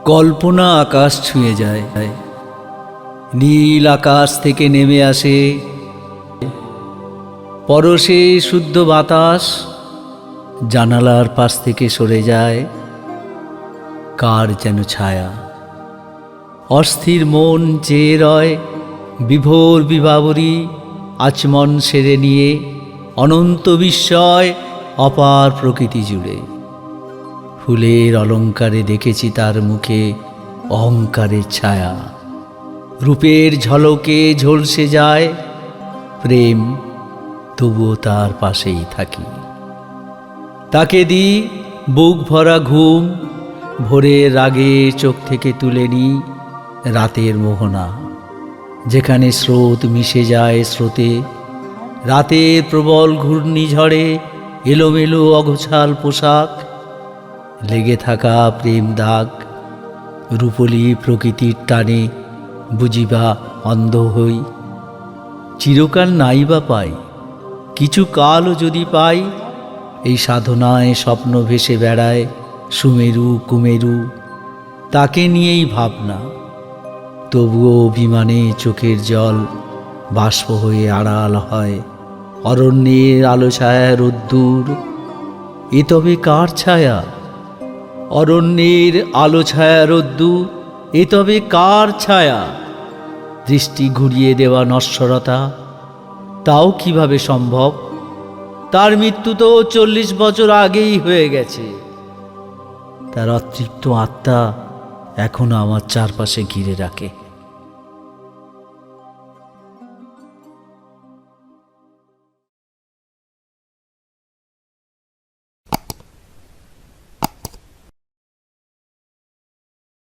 কল্পনা আকাশ ছুঁয়ে যায়। নীল আকাশ থেকে নেমে আসে পরশে শুদ্ধ বাতাস, জানালার পাশ থেকে সরে যায় কার যেন ছায়া। অস্থির মন চেয়ে রয় বিভোর বিভাবরী আচমন সেরে নিয়ে অনন্ত বিস্ময় অপার প্রকৃতি জুড়ে। ফুলের অলঙ্কারে দেখেছি তার মুখে অহংকারের ছায়া। রূপের ঝলকে ঝলসে যায় প্রেম, তবুও তার পাশেই থাকি। তাকে দিই বুক ভরা ঘুম, ভোরের রাগে চোখ থেকে তুলে নিই রাতের মোহনা, যেখানে স্রোত মিশে যায় স্রোতে। রাতের প্রবল ঘূর্ণিঝড়ে এলোমেলো অগোছাল পোশাক, লেগে থাকা প্রেম দাগ। রূপলি প্রকৃতির টানে বুঝিবা অন্ধ হই, চিরকাল নাইবা পাই, কিছু কালও যদি পাই। এই সাধনায় স্বপ্ন ভেসে বেড়ায় সুমেরু কুমেরু, তাকে নিয়েই ভাবনা। তবুও অভিমানে চোখের জল বাষ্প হয়ে আড়াল হয় অরণ্যের আলো ছায়া রোদ্দুর। এ তবে কার ছায়া? অরণ্যের আলো ছায়া রোদ্দুর, এ তবে কার ছায়া? দৃষ্টি ঘুরিয়ে দেওয়া নশ্বরতা, তাও কিভাবে সম্ভব? তার মৃত্যু তো 40 বছর আগেই হয়ে গেছে। তার অতৃপ্ত আত্মা এখনো আমার চারপাশে ঘিরে রাখে।